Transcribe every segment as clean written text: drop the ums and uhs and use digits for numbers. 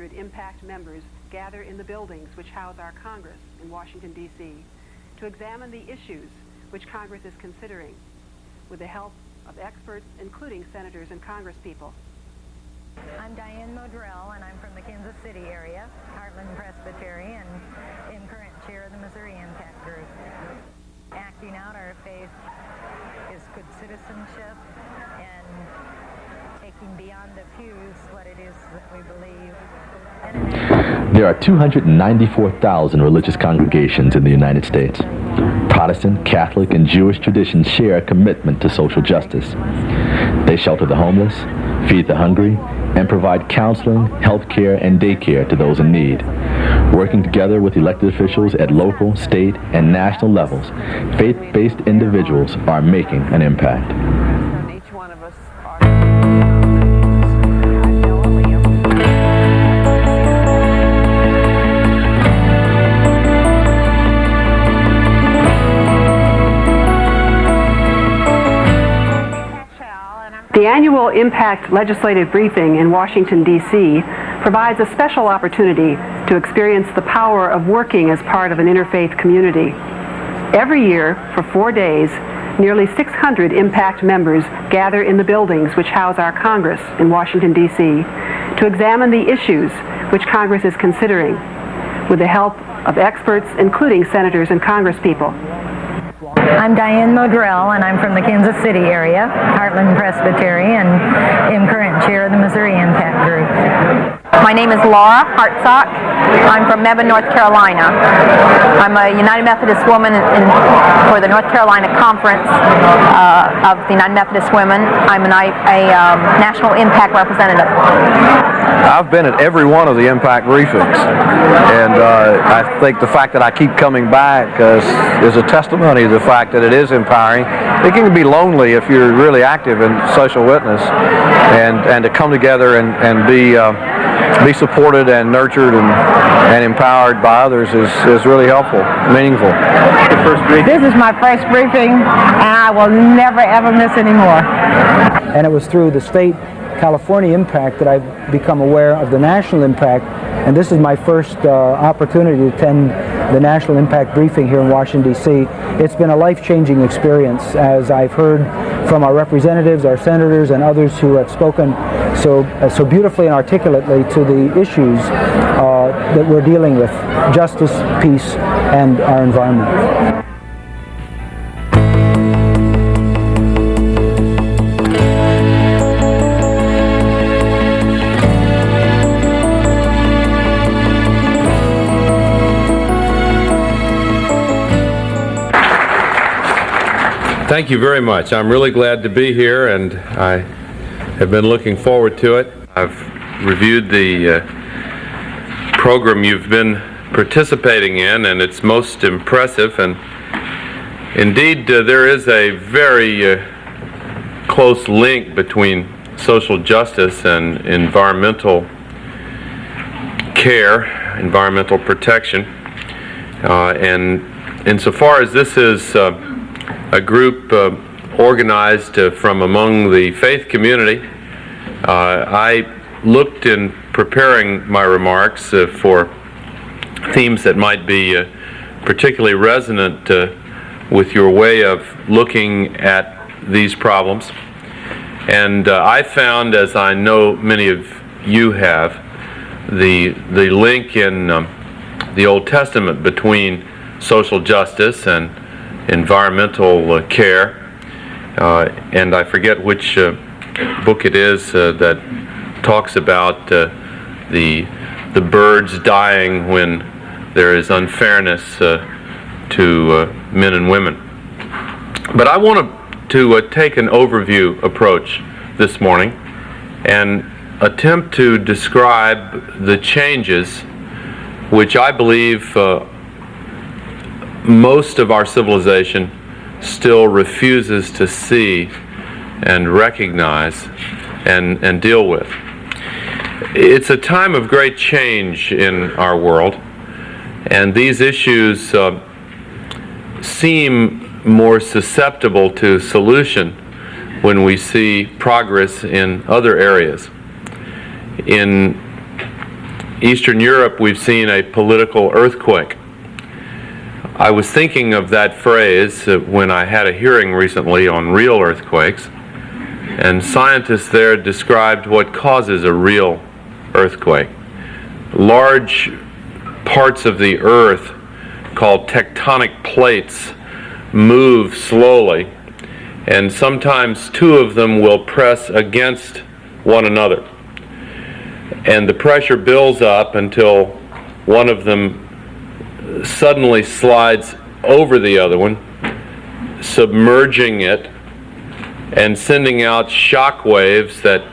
600 impact members gather in the buildings which house our Congress in Washington, D.C., to examine the issues which Congress is considering with the help of experts, including senators and congresspeople. I'm Diane Modrell, and I'm from the Kansas City area, Heartland Presbyterian, and current chair of the Missouri Impact Group. Acting out our faith is good citizenship and taking beyond the pews what it is that we believe. There are 294,000 religious congregations in the United States. Protestant, Catholic, and Jewish traditions share a commitment to social justice. They shelter the homeless, feed the hungry, and provide counseling, health care, and daycare to those in need. Working together with elected officials at local, state, and national levels, faith-based individuals are making an impact. Each one of us The annual Impact Legislative Briefing in Washington, D.C. provides a special opportunity to experience the power of working as part of an interfaith community. Every year, for 4 days, nearly 600 Impact members gather in the buildings which house our Congress in Washington, D.C. to examine the issues which Congress is considering with the help of experts, including senators and congresspeople. I'm Diane Modrell, and I'm from the Kansas City area, Heartland Presbyterian, and current chair of the Missouri Impact Group. My name is Laura Hartsock. I'm from Mebane, North Carolina. I'm a United Methodist woman for the North Carolina Conference of the United Methodist Women. I'm a National Impact representative. I've been at every one of the Impact briefings, and I think the fact that I keep coming back is a testimony to the fact that it is empowering. It can be lonely if you're really active in social witness, and to come together and be supported and nurtured and empowered by others is really helpful, meaningful. This is my first briefing, and I will never ever miss any more. And it was through the state California Impact that I've become aware of the national impact, and this is my first opportunity to attend the National Impact Briefing here in Washington, D.C. It's been a life-changing experience, as I've heard from our representatives, our senators, and others who have spoken so beautifully and articulately to the issues that we're dealing with: justice, peace, and our environment. Thank you very much. I'm really glad to be here, and I have been looking forward to it. I've reviewed the program you've been participating in, and it's most impressive. And indeed, there is a very close link between social justice and environmental care, environmental protection. And insofar as this is a group organized from among the faith community, I looked in preparing my remarks for themes that might be particularly resonant with your way of looking at these problems. And I found, as I know many of you have, the link in the Old Testament between social justice and environmental care, and I forget which book it is that talks about the birds dying when there is unfairness to men and women. But I want to take an overview approach this morning and attempt to describe the changes which I believe most of our civilization still refuses to see and recognize and deal with. It's a time of great change in our world, and these issues seem more susceptible to solution when we see progress in other areas. In Eastern Europe, we've seen a political earthquake. I was thinking of that phrase when I had a hearing recently on real earthquakes, and scientists there described what causes a real earthquake. Large parts of the earth, called tectonic plates, move slowly, and sometimes two of them will press against one another. And the pressure builds up until one of them suddenly slides over the other one, submerging it and sending out shock waves that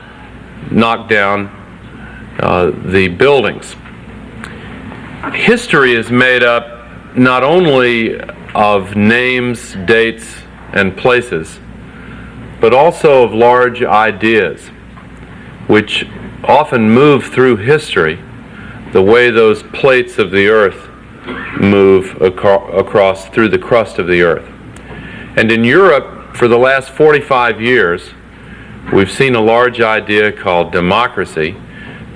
knock down the buildings. History is made up not only of names, dates, and places, but also of large ideas, which often move through history the way those plates of the earth move across through the crust of the earth. And in Europe, for the last 45 years, we've seen a large idea called democracy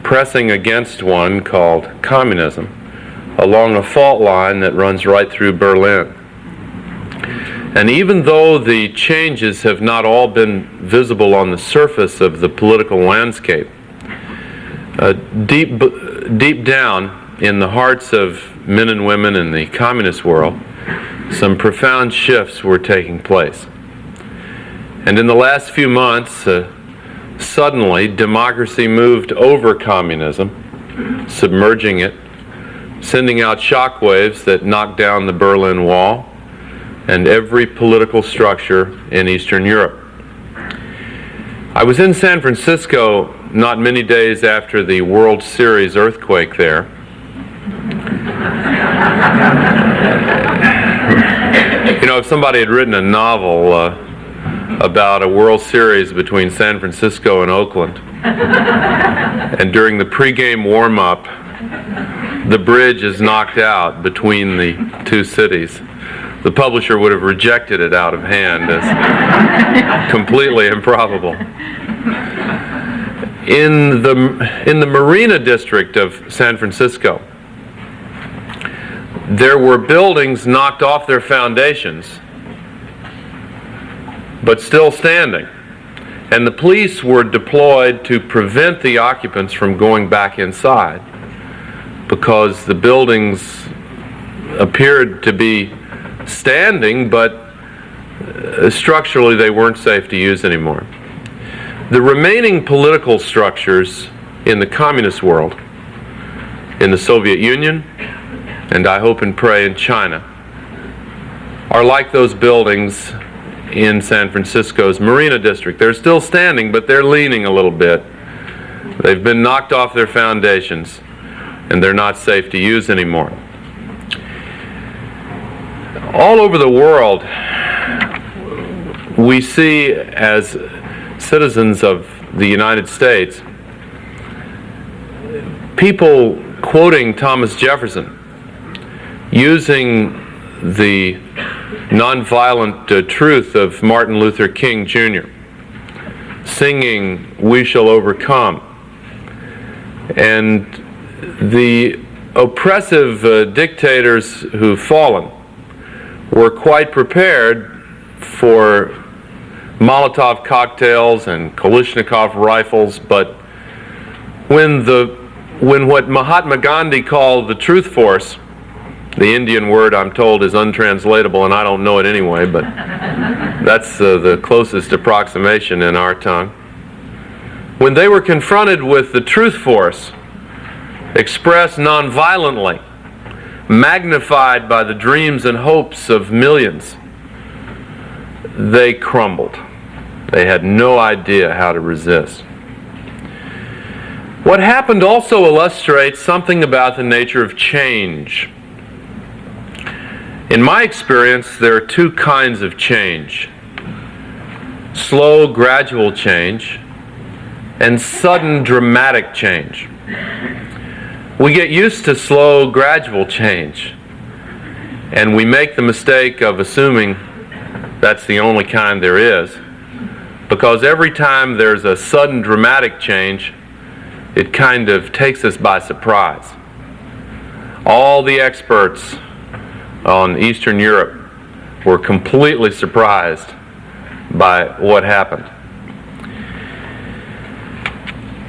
pressing against one called communism along a fault line that runs right through Berlin. And even though the changes have not all been visible on the surface of the political landscape, deep down in the hearts of men and women in the communist world, some profound shifts were taking place. And in the last few months, suddenly democracy moved over communism, submerging it, sending out shock waves that knocked down the Berlin Wall and every political structure in Eastern Europe. I was in San Francisco not many days after the World Series earthquake there. You know, if somebody had written a novel about a World Series between San Francisco and Oakland, and during the pregame warm-up, the bridge is knocked out between the two cities, the publisher would have rejected it out of hand as completely improbable. In the Marina district of San Francisco, there were buildings knocked off their foundations, but still standing. And the police were deployed to prevent the occupants from going back inside because the buildings appeared to be standing, but structurally they weren't safe to use anymore. The remaining political structures in the communist world, in the Soviet Union, and I hope and pray in China, are like those buildings in San Francisco's Marina district. They're still standing, but they're leaning a little bit. They've been knocked off their foundations, and they're not safe to use anymore. All over the world, we see, as citizens of the United States, people quoting Thomas Jefferson, using the nonviolent truth of Martin Luther King Jr., singing "We Shall Overcome." And the oppressive dictators who've fallen were quite prepared for Molotov cocktails and Kalashnikov rifles, but when what Mahatma Gandhi called the truth force, the Indian word I'm told is untranslatable and I don't know it anyway, but that's the closest approximation in our tongue. When they were confronted with the truth force, expressed nonviolently, magnified by the dreams and hopes of millions, they crumbled. They had no idea how to resist. What happened also illustrates something about the nature of change. In my experience, there are two kinds of change: slow, gradual change and sudden, dramatic change. We get used to slow, gradual change, and we make the mistake of assuming that's the only kind there is, because every time there's a sudden, dramatic change, it kind of takes us by surprise. All the experts on Eastern Europe were completely surprised by what happened.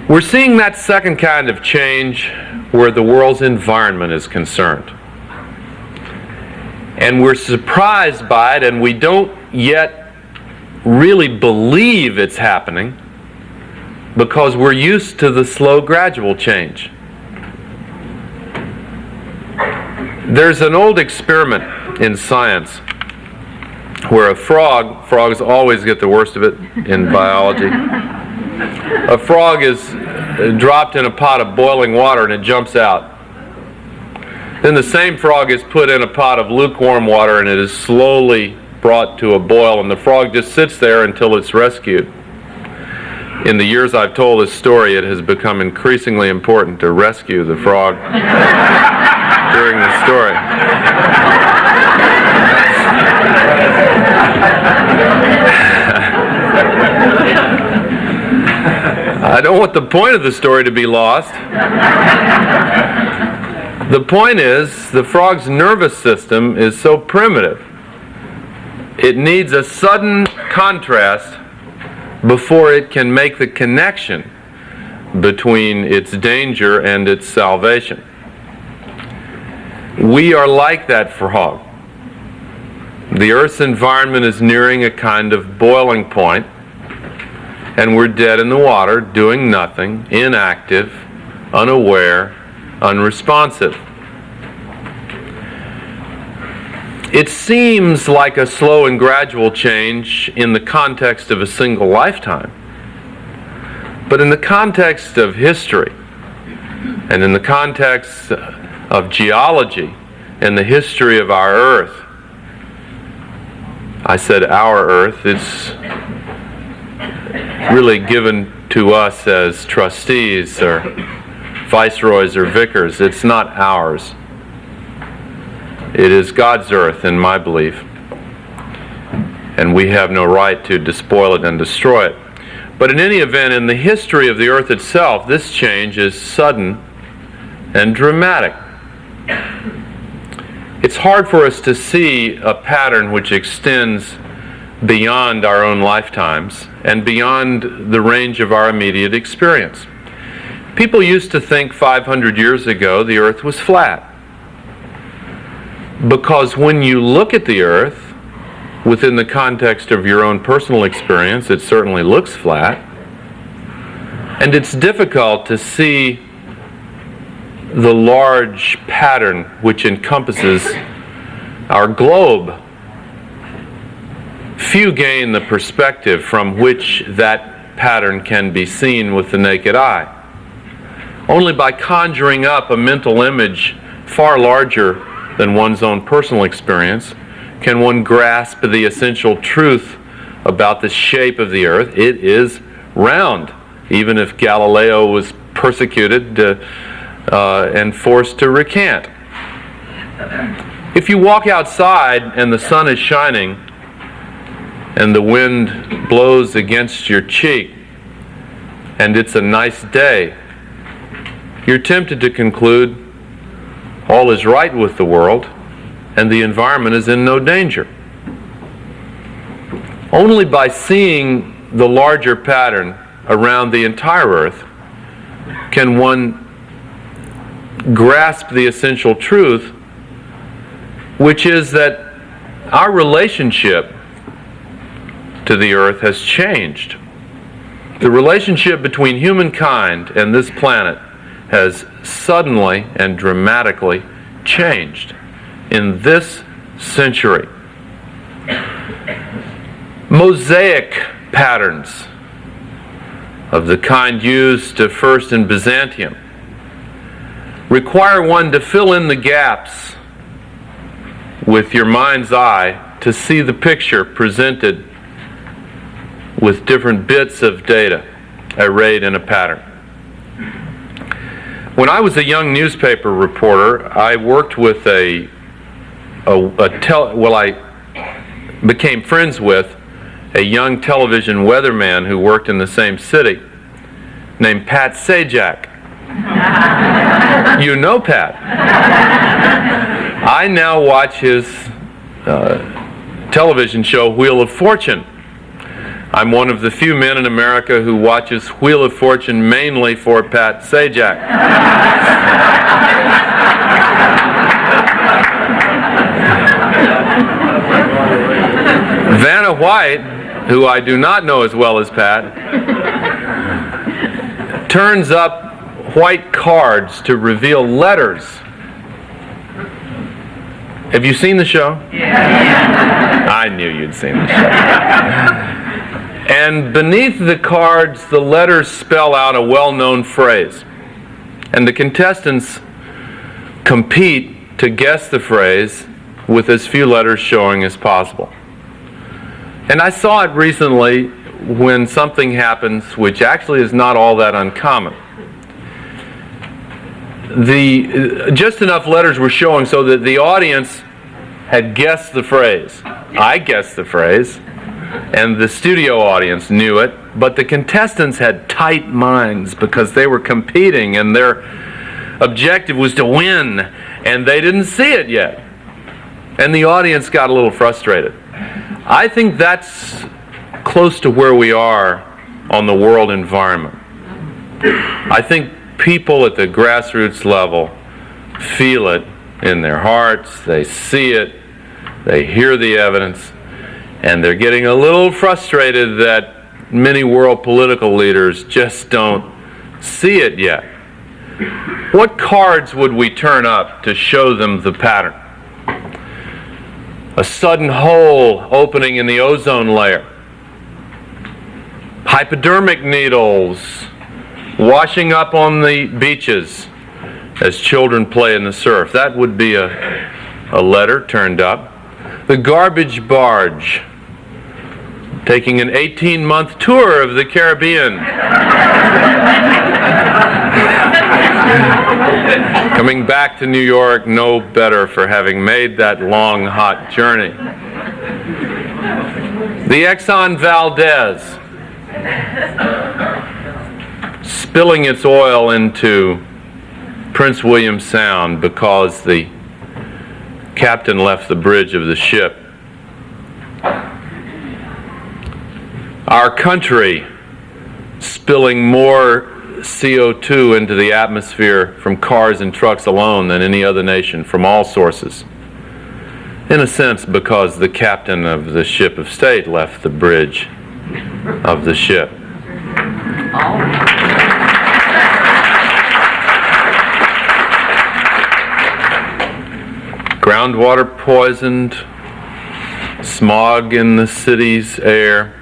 We're seeing that second kind of change where the world's environment is concerned. And we're surprised by it, and we don't yet really believe it's happening because we're used to the slow, gradual change. There's an old experiment in science where frogs always get the worst of it in biology. A frog is dropped in a pot of boiling water and it jumps out. Then the same frog is put in a pot of lukewarm water and it is slowly brought to a boil, and the frog just sits there until it's rescued. In the years I've told this story, it has become increasingly important to rescue the frog during the story. I don't want the point of the story to be lost. The point is, the frog's nervous system is so primitive, it needs a sudden contrast before it can make the connection between its danger and its salvation. We are like that frog. The Earth's environment is nearing a kind of boiling point, and we're dead in the water, doing nothing, inactive, unaware, unresponsive. It seems like a slow and gradual change in the context of a single lifetime. But in the context of history, and in the context of geology and the history of our Earth, I said our Earth, it's really given to us as trustees or viceroys or vicars. It's not ours. It is God's earth, in my belief, and we have no right to despoil it and destroy it. But in any event, in the history of the earth itself, this change is sudden and dramatic. It's hard for us to see a pattern which extends beyond our own lifetimes and beyond the range of our immediate experience. People used to think 500 years ago the earth was flat, because when you look at the earth within the context of your own personal experience, it certainly looks flat, and it's difficult to see the large pattern which encompasses our globe. Few gain the perspective from which that pattern can be seen with the naked eye. Only by conjuring up a mental image far larger than one's own personal experience can one grasp the essential truth about the shape of the earth. It is round, even if Galileo was persecuted and forced to recant. If you walk outside and the sun is shining and the wind blows against your cheek and it's a nice day, you're tempted to conclude all is right with the world and the environment is in no danger. Only by seeing the larger pattern around the entire earth can one grasp the essential truth, which is that our relationship to the earth has changed. The relationship between humankind and this planet has suddenly and dramatically changed in this century. Mosaic patterns of the kind used first in Byzantium require one to fill in the gaps with your mind's eye to see the picture presented with different bits of data arrayed in a pattern. When I was a young newspaper reporter, I worked with I became friends with a young television weatherman who worked in the same city named Pat Sajak. You know Pat. I now watch his television show, Wheel of Fortune. I'm one of the few men in America who watches Wheel of Fortune mainly for Pat Sajak. Vanna White, who I do not know as well as Pat, turns up white cards to reveal letters. Have you seen the show? Yeah. I knew you'd seen the show. And beneath the cards, the letters spell out a well-known phrase. And the contestants compete to guess the phrase with as few letters showing as possible. And I saw it recently when something happens which actually is not all that uncommon. Just enough letters were showing so that the audience had guessed the phrase. I guessed the phrase, and the studio audience knew it, but the contestants had tight minds because they were competing and their objective was to win, and they didn't see it yet. And the audience got a little frustrated. I think that's close to where we are on the world environment. I think people at the grassroots level feel it in their hearts, they see it, they hear the evidence, and they're getting a little frustrated that many world political leaders just don't see it yet. What cards would we turn up to show them the pattern? A sudden hole opening in the ozone layer. Hypodermic needles washing up on the beaches as children play in the surf. That would be a letter turned up. The garbage barge taking an 18-month tour of the Caribbean. Coming back to New York no better for having made that long, hot journey. The Exxon Valdez spilling its oil into Prince William Sound because the captain left the bridge of the ship. Our country spilling more CO2 into the atmosphere from cars and trucks alone than any other nation from all sources. In a sense, because the captain of the ship of state left the bridge of the ship. Groundwater poisoned, smog in the city's air,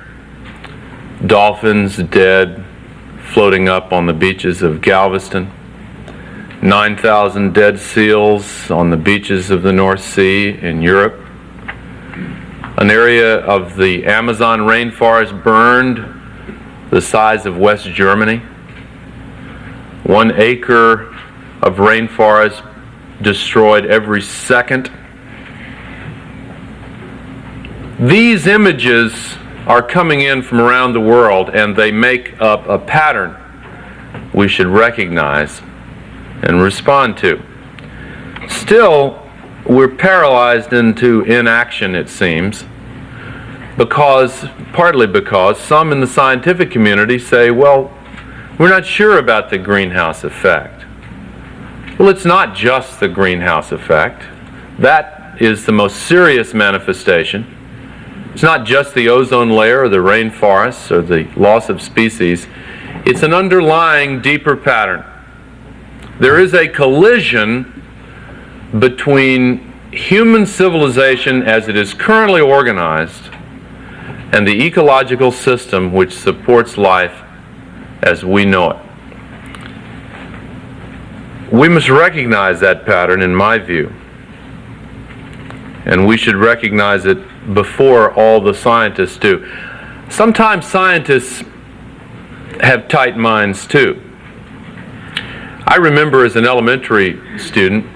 dolphins dead, floating up on the beaches of Galveston, 9,000 dead seals on the beaches of the North Sea in Europe, an area of the Amazon rainforest burned the size of West Germany, 1 acre of rainforest destroyed every second. These images are coming in from around the world, and they make up a pattern we should recognize and respond to. Still, we're paralyzed into inaction, it seems, partly because some in the scientific community say, well, we're not sure about the greenhouse effect. Well, it's not just the greenhouse effect. That is the most serious manifestation. It's not just the ozone layer or the rainforests or the loss of species. It's an underlying deeper pattern. There is a collision between human civilization as it is currently organized and the ecological system which supports life as we know it. We must recognize that pattern, in my view, and we should recognize it before all the scientists do. Sometimes scientists have tight minds too. I remember as an elementary student,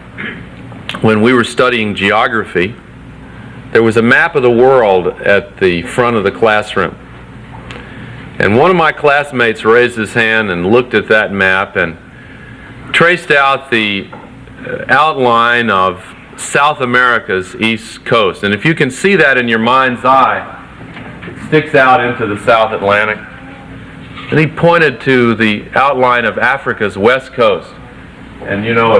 when we were studying geography, there was a map of the world at the front of the classroom. And one of my classmates raised his hand and looked at that map, and traced out the outline of South America's east coast. And if you can see that in your mind's eye, it sticks out into the South Atlantic. And he pointed to the outline of Africa's west coast. And you know,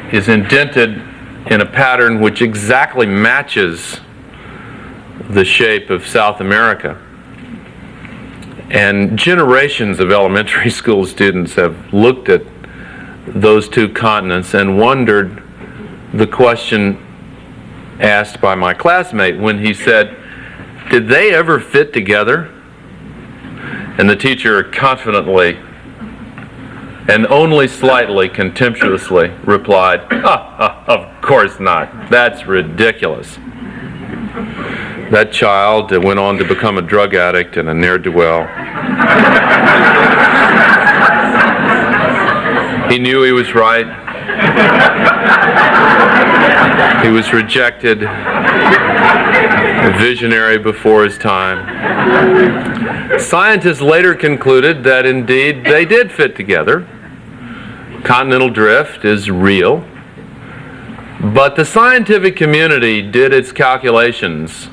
it is indented in a pattern which exactly matches the shape of South America. And generations of elementary school students have looked at those two continents and wondered the question asked by my classmate when he said, "Did they ever fit together?" And the teacher confidently and only slightly contemptuously replied, "Of course not. That's ridiculous." That child went on to become a drug addict and a ne'er-do-well. He knew he was right. He was rejected, a visionary before his time. Scientists later concluded that indeed they did fit together. Continental drift is real. But the scientific community did its calculations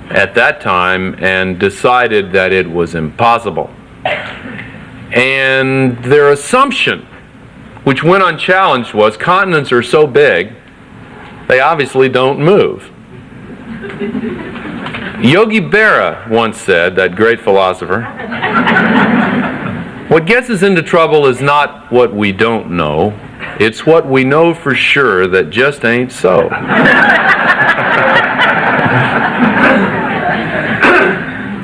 at that time and decided that it was impossible. And their assumption, which went unchallenged, was continents are so big, they obviously don't move. Yogi Berra once said, that great philosopher, "What gets us into trouble is not what we don't know, it's what we know for sure that just ain't so."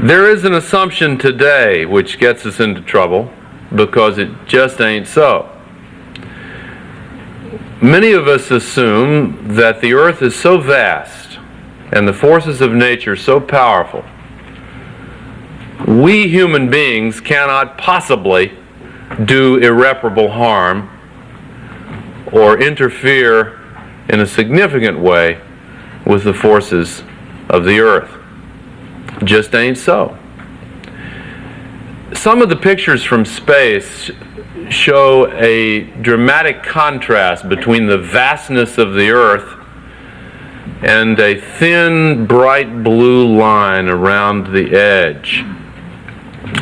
There is an assumption today which gets us into trouble because it just ain't so. Many of us assume that the earth is so vast and the forces of nature so powerful, we human beings cannot possibly do irreparable harm or interfere in a significant way with the forces of the earth. Just ain't so. Some of the pictures from space show a dramatic contrast between the vastness of the earth and a thin, bright blue line around the edge,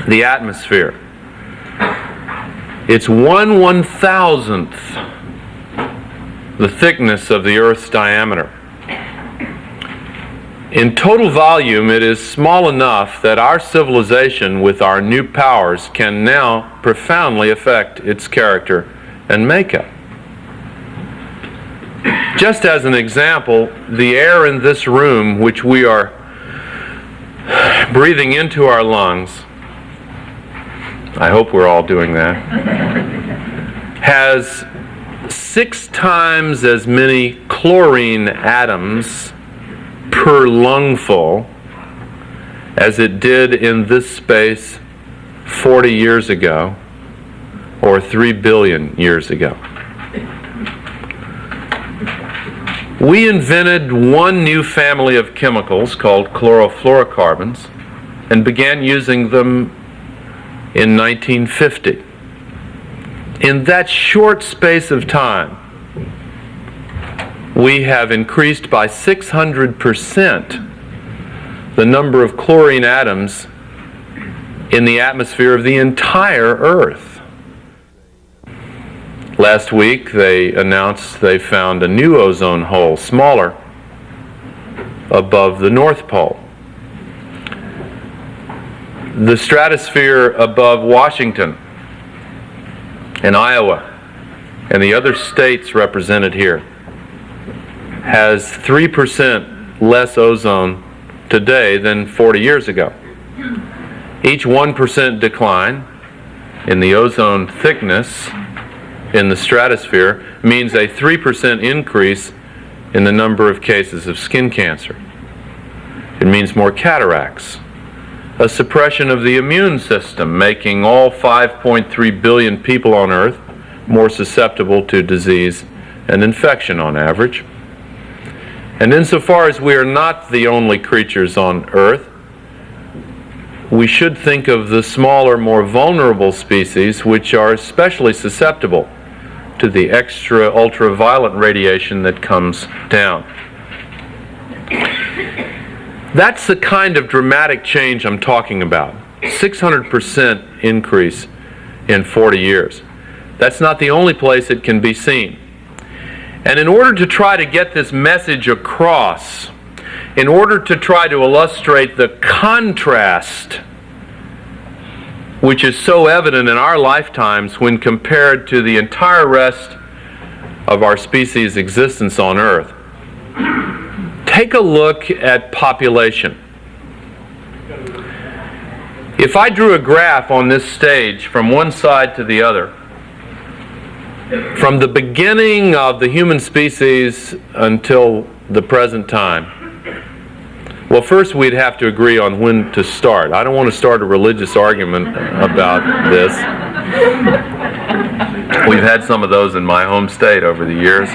the atmosphere. It's 1/1000th the thickness of the Earth's diameter. In total volume, it is small enough that our civilization, with our new powers, can now profoundly affect its character and makeup. Just as an example, the air in this room, which we are breathing into our lungs, I hope we're all doing that, has 6 times as many chlorine atoms per lungful as it did in this space 40 years ago or 3 billion years ago. We invented one new family of chemicals called chlorofluorocarbons and began using them in 1950. In that short space of time, we have increased by 600% the number of chlorine atoms in the atmosphere of the entire Earth. Last week, they announced they found a new ozone hole, smaller, above the North Pole. The stratosphere above Washington and Iowa and the other states represented here has 3% less ozone today than 40 years ago. Each 1% decline in the ozone thickness in the stratosphere means a 3% increase in the number of cases of skin cancer. It means more cataracts, a suppression of the immune system, making all 5.3 billion people on Earth more susceptible to disease and infection on average. And insofar as we are not the only creatures on Earth, we should think of the smaller, more vulnerable species, which are especially susceptible to the extra ultraviolet radiation that comes down. That's the kind of dramatic change I'm talking about. 600% increase in 40 years. That's not the only place it can be seen. And in order to try to get this message across, in order to try to illustrate the contrast which is so evident in our lifetimes when compared to the entire rest of our species' existence on Earth, take a look at population. If I drew a graph on this stage from one side to the other, from the beginning of the human species until the present time, well, first we'd have to agree on when to start. I don't want to start a religious argument about this. We've had some of those in my home state over the years.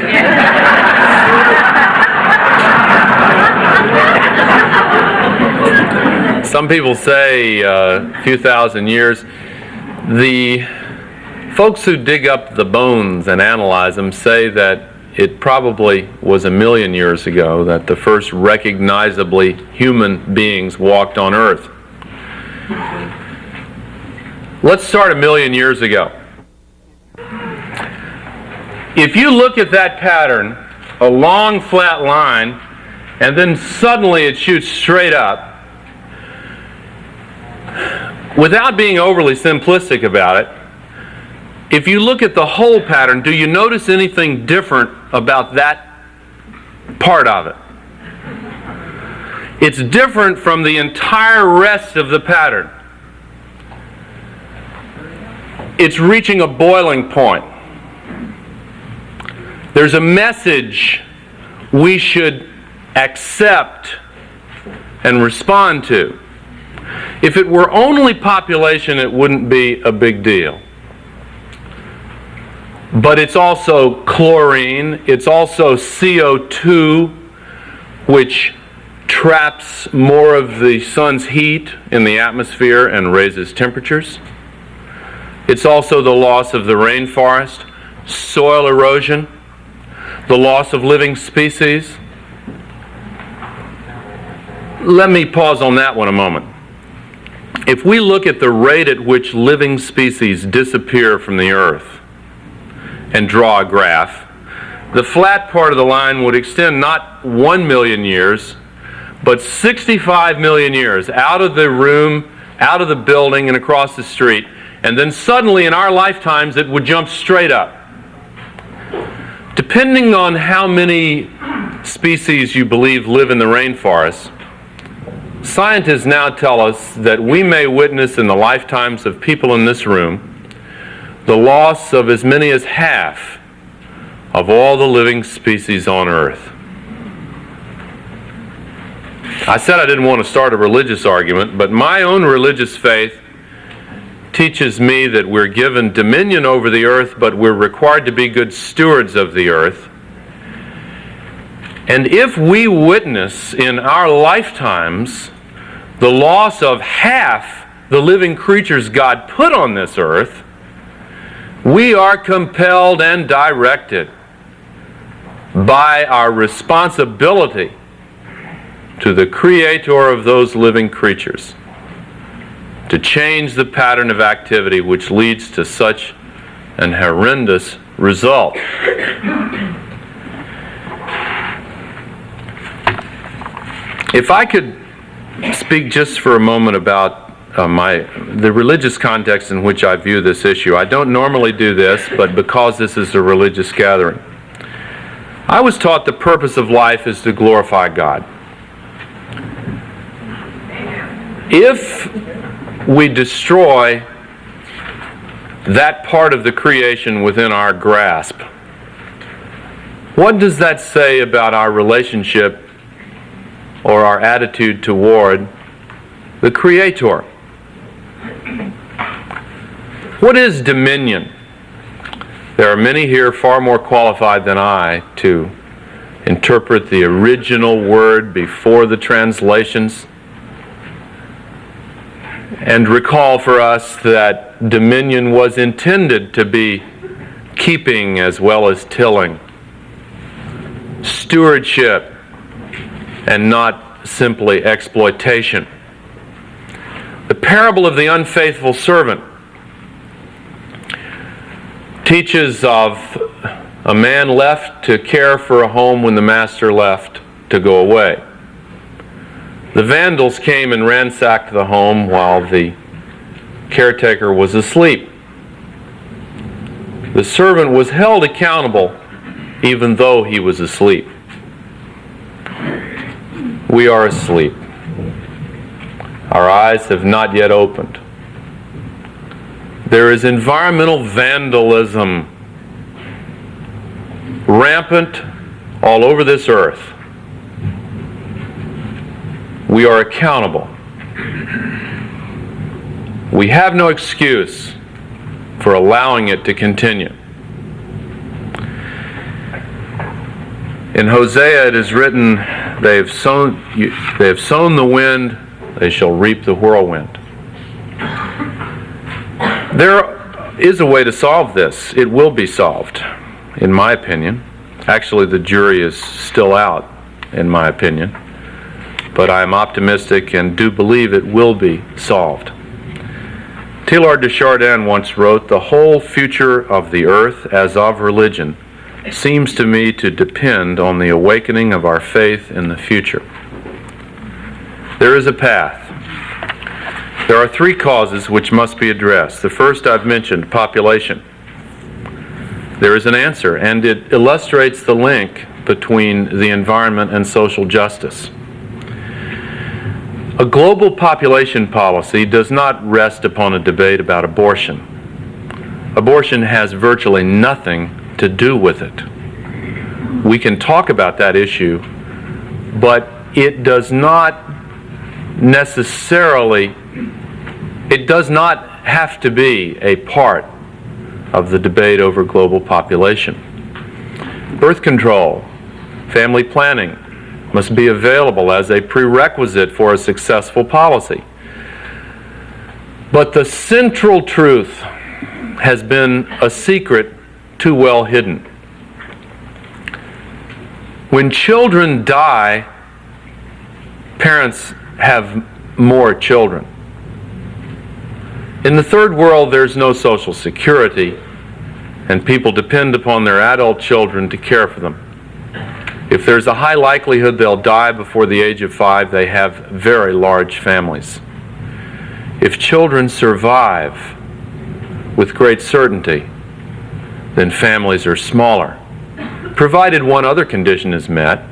Some people say a few thousand years. The folks who dig up the bones and analyze them say that it probably was 1,000,000 years ago that the first recognizably human beings walked on Earth. Let's start 1,000,000 years ago. If you look at that pattern, a long flat line, and then suddenly it shoots straight up, without being overly simplistic about it, if you look at the whole pattern, do you notice anything different about that part of it? It's different from the entire rest of the pattern. It's reaching a boiling point. There's a message we should accept and respond to. If it were only population, it wouldn't be a big deal. But it's also chlorine, it's also CO2, which traps more of the sun's heat in the atmosphere and raises temperatures. It's also the loss of the rainforest, soil erosion, the loss of living species. Let me pause on that one a moment. If we look at the rate at which living species disappear from the Earth and draw a graph, the flat part of the line would extend not 1,000,000 years, but 65 million years out of the room, out of the building, and across the street. And then suddenly in our lifetimes it would jump straight up. Depending on how many species you believe live in the rainforest, scientists now tell us that we may witness in the lifetimes of people in this room the loss of as many as half of all the living species on Earth. I said I didn't want to start a religious argument, but my own religious faith teaches me that we're given dominion over the earth, but we're required to be good stewards of the earth. And if we witness in our lifetimes the loss of half the living creatures God put on this earth, we are compelled and directed by our responsibility to the Creator of those living creatures to change the pattern of activity which leads to such an horrendous result. If I could speak just for a moment about the religious context in which I view this issue. I don't normally do this, but because this is a religious gathering. I was taught the purpose of life is to glorify God. If we destroy that part of the creation within our grasp, what does that say about our relationship or our attitude toward the Creator? What is dominion? There are many here far more qualified than I to interpret the original word before the translations. and recall for us that dominion was intended to be keeping as well as tilling, stewardship and not simply exploitation. The parable of the unfaithful servant teaches of a man left to care for a home when the master left to go away. The vandals came and ransacked the home while the caretaker was asleep. The servant was held accountable even though he was asleep. We are asleep. Our eyes have not yet opened. There is environmental vandalism rampant all over this earth. We are accountable. We have no excuse for allowing it to continue. In Hosea it is written, they have sown the wind, they shall reap the whirlwind. There is a way to solve this. It will be solved, in my opinion. Actually, the jury is still out, in my opinion. But I am optimistic and do believe it will be solved. Teilhard de Chardin once wrote, "The whole future of the earth, as of religion, seems to me to depend on the awakening of our faith in the future." There is a path. There are three causes which must be addressed. The first I've mentioned, population. There is an answer, and it illustrates the link between the environment and social justice. A global population policy does not rest upon a debate about abortion. Abortion has virtually nothing to do with it. We can talk about that issue, but it does not necessarily, it does not have to be a part of the debate over global population. Birth control, family planning must be available as a prerequisite for a successful policy. But the central truth has been a secret too well hidden. When children die, parents have more children. In the third world, there's no social security, and people depend upon their adult children to care for them. If there's a high likelihood they'll die before the age of 5, they have very large families. If children survive with great certainty, then families are smaller. Provided one other condition is met,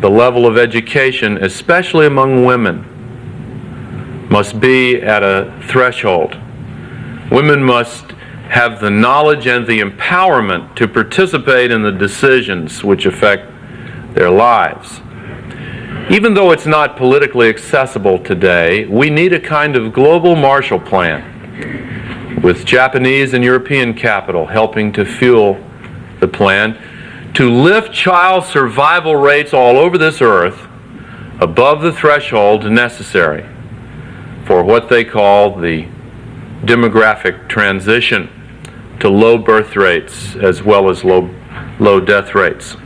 the level of education, especially among women, must be at a threshold. Women must have the knowledge and the empowerment to participate in the decisions which affect their lives. Even though it's not politically accessible today, we need a kind of global Marshall Plan, with Japanese and European capital helping to fuel the plan, to lift child survival rates all over this earth above the threshold necessary for what they call the demographic transition to low birth rates as well as low death rates.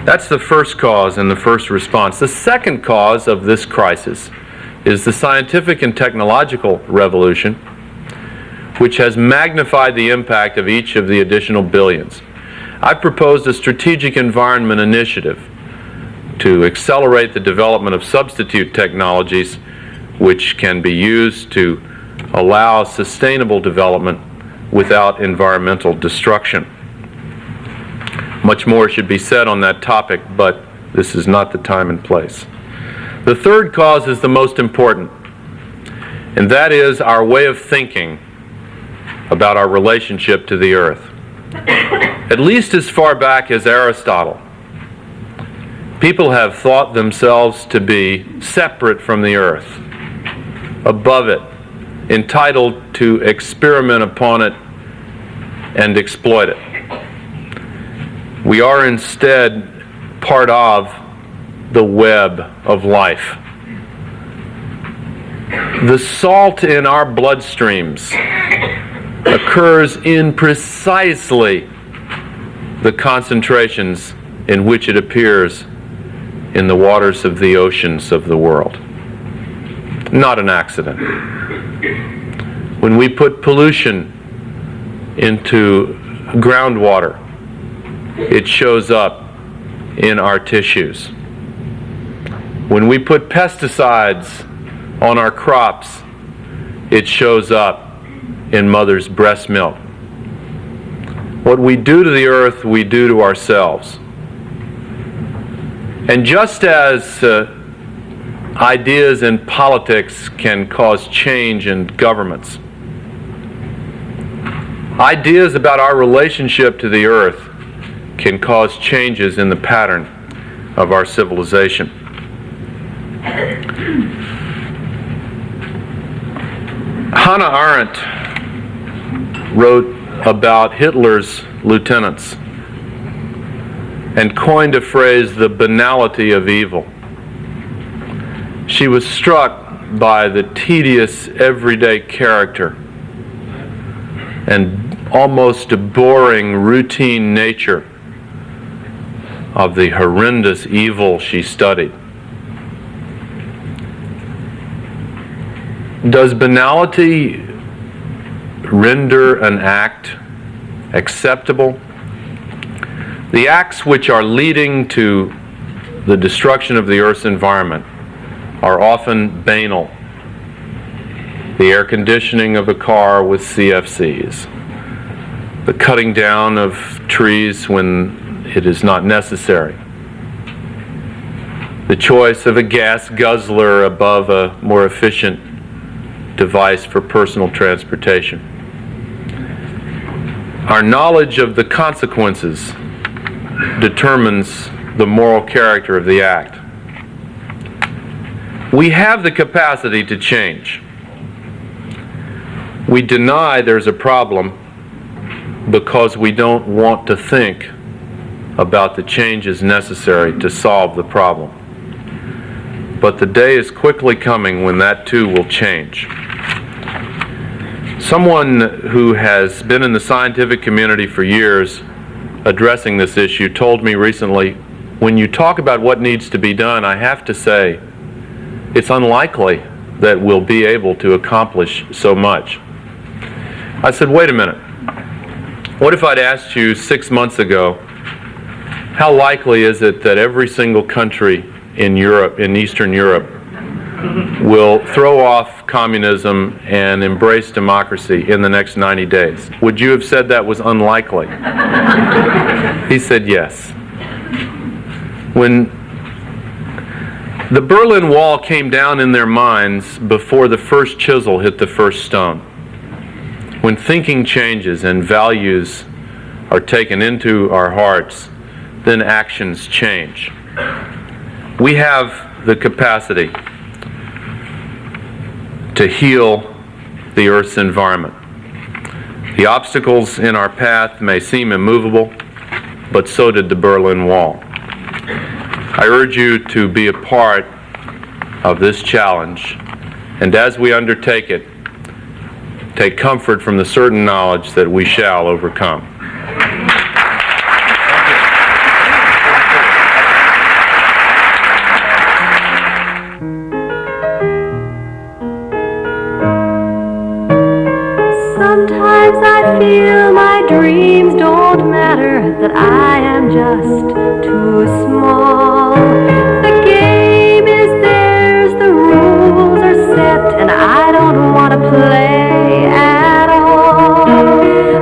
That's the first cause and the first response. The second cause of this crisis is the scientific and technological revolution, which has magnified the impact of each of the additional billions. I've proposed a strategic environment initiative to accelerate the development of substitute technologies which can be used to allow sustainable development without environmental destruction. Much more should be said on that topic, but this is not the time and place. The third cause is the most important, and that is our way of thinking about our relationship to the earth. At least as far back as Aristotle, people have thought themselves to be separate from the earth, above it, entitled to experiment upon it and exploit it. We are instead part of the web of life. The salt in our bloodstreams occurs in precisely the concentrations in which it appears in the waters of the oceans of the world. Not an accident. When we put pollution into groundwater, it shows up in our tissues. When we put pesticides on our crops, it shows up in mother's breast milk. What we do to the earth, we do to ourselves. And just as ideas in politics can cause change in governments, ideas about our relationship to the earth can cause changes in the pattern of our civilization. Hannah Arendt wrote about Hitler's lieutenants and coined a phrase, the banality of evil. She was struck by the tedious, everyday character and almost boring, routine nature of the horrendous evil she studied. Does banality render an act acceptable? The acts which are leading to the destruction of the Earth's environment are often banal. The air conditioning of a car with CFCs, the cutting down of trees when it is not necessary, the choice of a gas guzzler above a more efficient device for personal transportation. Our knowledge of the consequences determines the moral character of the act. We have the capacity to change. We deny there's a problem because we don't want to think about the changes necessary to solve the problem. But the day is quickly coming when that too will change. Someone who has been in the scientific community for years addressing this issue told me recently, when you talk about what needs to be done, I have to say, it's unlikely that we'll be able to accomplish so much. I said, wait a minute. What if I'd asked you 6 months ago, how likely is it that every single country in Europe, in Eastern Europe, will throw off communism and embrace democracy in the next 90 days? Would you have said that was unlikely? He said yes. When the Berlin Wall came down in their minds before the first chisel hit the first stone, when thinking changes and values are taken into our hearts, then actions change. We have the capacity to heal the Earth's environment. The obstacles in our path may seem immovable, but so did the Berlin Wall. I urge you to be a part of this challenge, and as we undertake it, take comfort from the certain knowledge that we shall overcome. Sometimes I feel my dreams don't matter, that I am just too small. The game is theirs, the rules are set, and I don't want to play at all.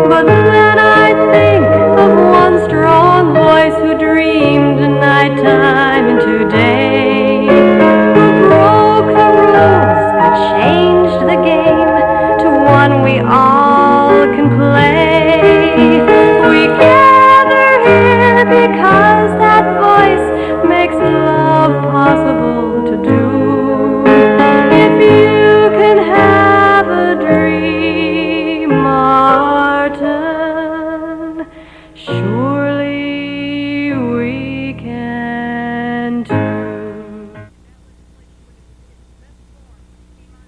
But then I think of one strong voice who dreamed nighttime into day, who broke the rules and changed the game to one we all can play. We gather here because that voice makes love possible to do. If you can have a dream, Martin, surely we can too.